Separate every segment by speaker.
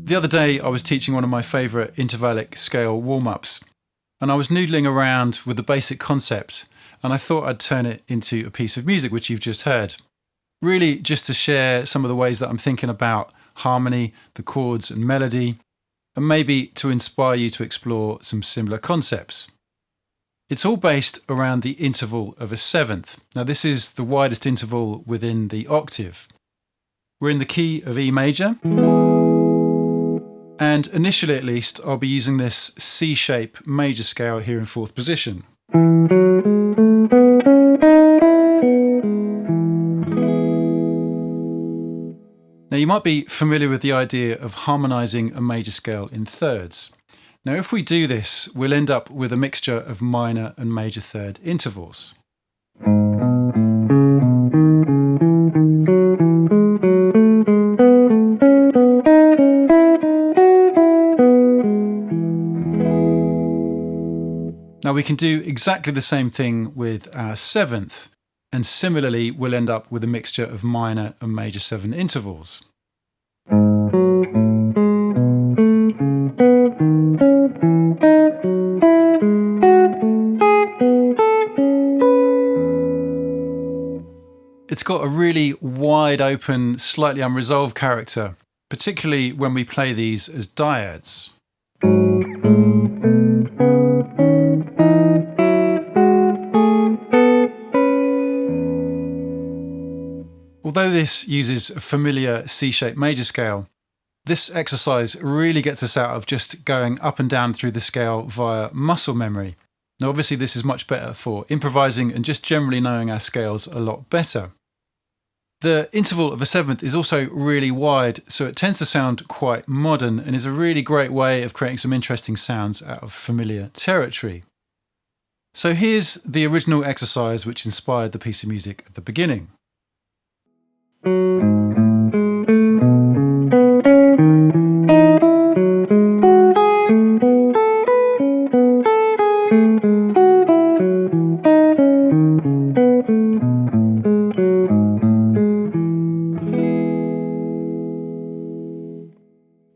Speaker 1: The other day I was teaching one of my favourite intervallic scale warm-ups, and I was noodling around with the basic concept, and I thought I'd turn it into a piece of music which you've just heard. Really just to share some of the ways that I'm thinking about harmony, the chords and melody, and maybe to inspire you to explore some similar concepts. It's all based around the interval of a seventh. Now this is the widest interval within the octave. We're in the key of E major, and initially at least I'll be using this C-shape major scale here in fourth position. Now you might be familiar with the idea of harmonizing a major scale in thirds. Now if we do this, we'll end up with a mixture of minor and major third intervals. Now we can do exactly the same thing with our seventh, and similarly we'll end up with a mixture of minor and major seven intervals. It's got a really wide open, slightly unresolved character, particularly when we play these as diads. Although this uses a familiar C-shaped major scale, this exercise really gets us out of just going up and down through the scale via muscle memory. Now obviously this is much better for improvising and just generally knowing our scales a lot better. The interval of a seventh is also really wide, so it tends to sound quite modern and is a really great way of creating some interesting sounds out of familiar territory. So here's the original exercise which inspired the piece of music at the beginning.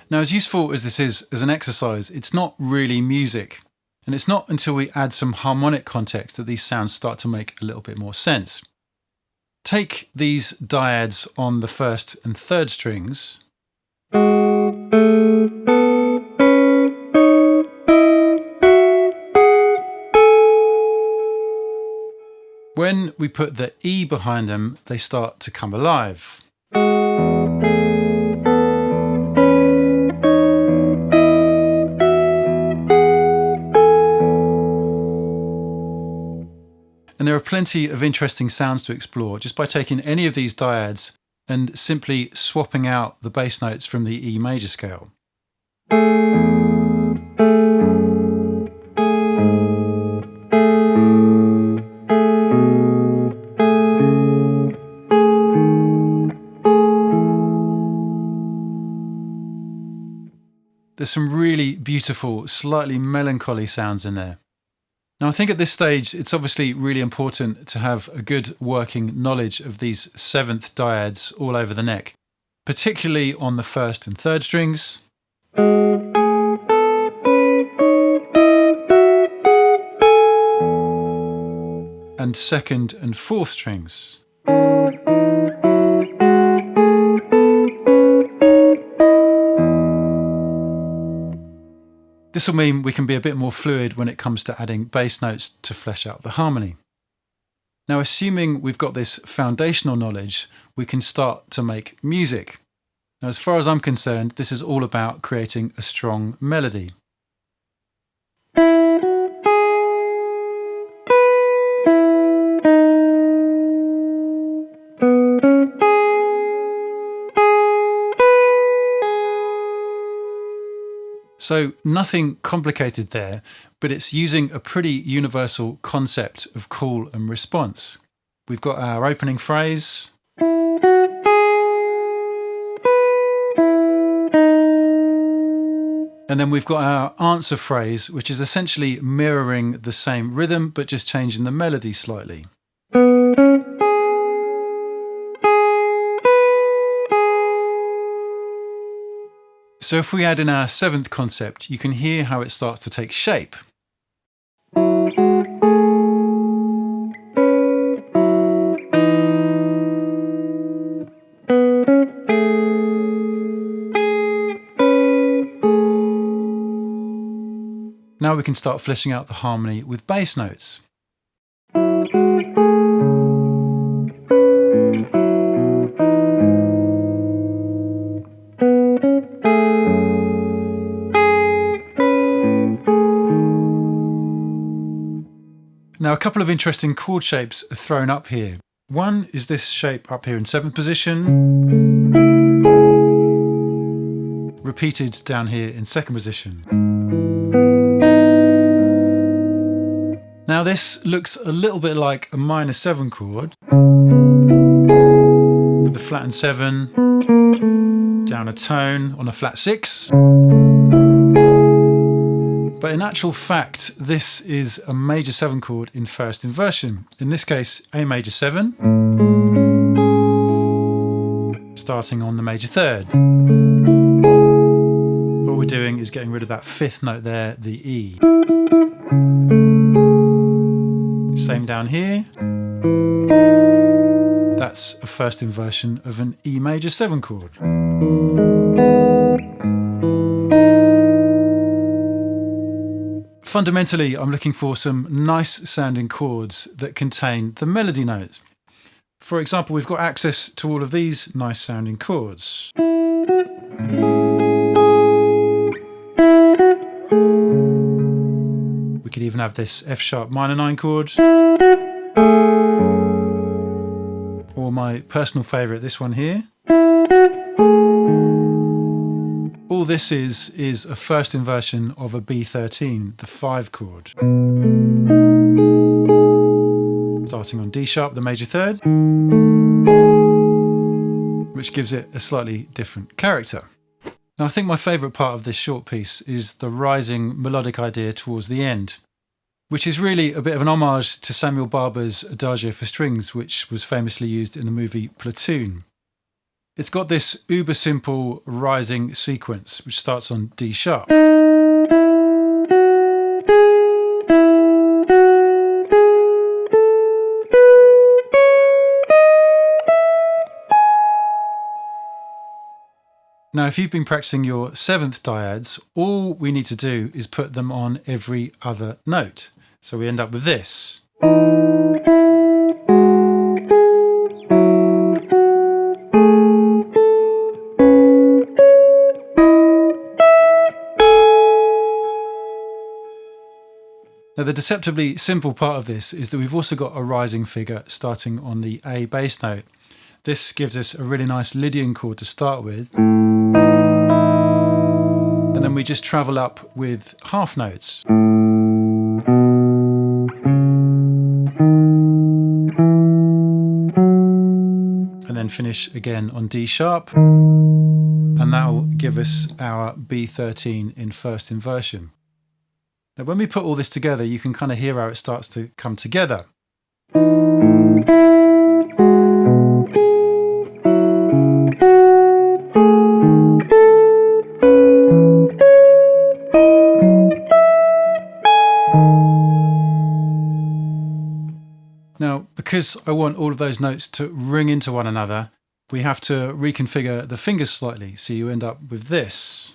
Speaker 1: Now, as useful as this is as an exercise, it's not really music. And it's not until we add some harmonic context that these sounds start to make a little bit more sense. Take these diads on the first and third strings. When we put the E behind them, they start to come alive. And there are plenty of interesting sounds to explore just by taking any of these diads and simply swapping out the bass notes from the E major scale. There's some really beautiful, slightly melancholy sounds in there. Now I think at this stage it's obviously really important to have a good working knowledge of these seventh diads all over the neck, particularly on the first and third strings, and second and fourth strings. This will mean we can be a bit more fluid when it comes to adding bass notes to flesh out the harmony. Now, assuming we've got this foundational knowledge, we can start to make music. Now, as far as I'm concerned, this is all about creating a strong melody. So nothing complicated there, but it's using a pretty universal concept of call and response. We've got our opening phrase. And then we've got our answer phrase, which is essentially mirroring the same rhythm, but just changing the melody slightly. So if we add in our seventh concept, you can hear how it starts to take shape. Now we can start fleshing out the harmony with bass notes. Now, a couple of interesting chord shapes are thrown up here. One is this shape up here in 7th position, repeated down here in 2nd position. Now, this looks a little bit like a minor 7 chord, with the flattened 7, down a tone on a flat 6. But in actual fact, this is a major 7 chord in 1st inversion. In this case, A major 7, starting on the major 3rd. All we're doing is getting rid of that 5th note there, the E. Same down here. That's a 1st inversion of an E major 7 chord. Fundamentally, I'm looking for some nice sounding chords that contain the melody notes. For example, we've got access to all of these nice sounding chords. We could even have this F sharp minor 9 chord. Or my personal favourite, this one here. All this is a 1st inversion of a B13, the 5 chord. Starting on D sharp, the major 3rd, which gives it a slightly different character. Now, I think my favourite part of this short piece is the rising melodic idea towards the end, which is really a bit of an homage to Samuel Barber's Adagio for Strings, which was famously used in the movie Platoon. It's got this uber simple rising sequence, which starts on D sharp. Now, if you've been practicing your 7th diads, all we need to do is put them on every other note. So we end up with this. Now, the deceptively simple part of this is that we've also got a rising figure starting on the A bass note. This gives us a really nice Lydian chord to start with. And then we just travel up with half notes. And then finish again on D sharp. And that'll give us our B13 in 1st inversion. Now, when we put all this together, you can kind of hear how it starts to come together. Now, because I want all of those notes to ring into one another, we have to reconfigure the fingers slightly, so you end up with this.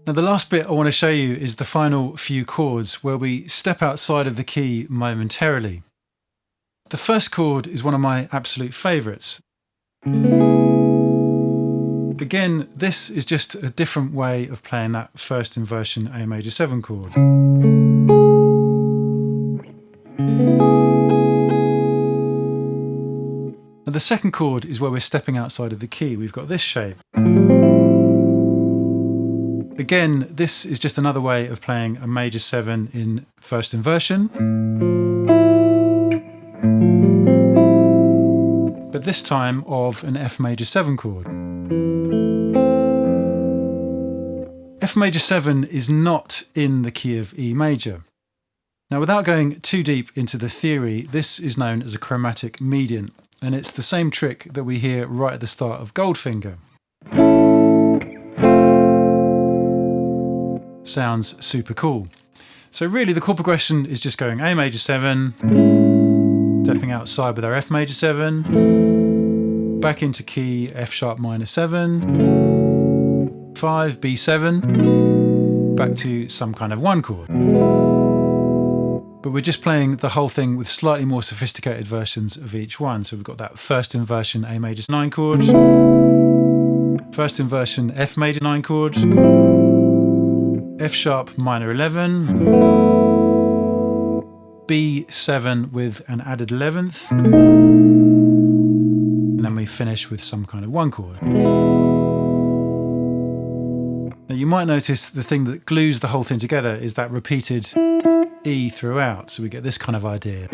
Speaker 1: Now the last bit I want to show you is the final few chords where we step outside of the key momentarily. The first chord is one of my absolute favourites. Again, this is just a different way of playing that first inversion A major 7 chord. Now the second chord is where we're stepping outside of the key. We've got this shape. Again, this is just another way of playing a major 7 in first inversion. But this time of an F major 7 chord. F major 7 is not in the key of E major. Now without going too deep into the theory, this is known as a chromatic mediant, and it's the same trick that we hear right at the start of Goldfinger. Sounds super cool. So really the chord progression is just going A major 7, stepping outside with our F major 7, back into key F sharp minor 7, 5, B7, back to some kind of 1 chord. But we're just playing the whole thing with slightly more sophisticated versions of each one. So we've got that first inversion A major 9 chord, first inversion F major 9 chord, F sharp minor 11, B7 with an added 11th, and then we finish with some kind of 1 chord. Now you might notice the thing that glues the whole thing together is that repeated E throughout, so we get this kind of idea.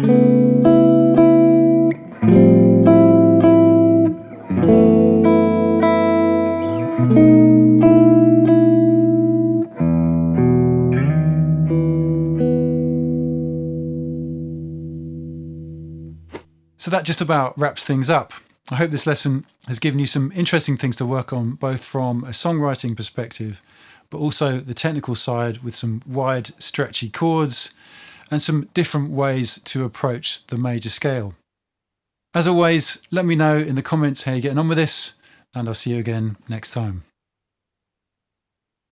Speaker 1: So that just about wraps things up. I hope this lesson has given you some interesting things to work on, both from a songwriting perspective, but also the technical side with some wide, stretchy chords and some different ways to approach the major scale. As always, let me know in the comments how you're getting on with this, and I'll see you again next time.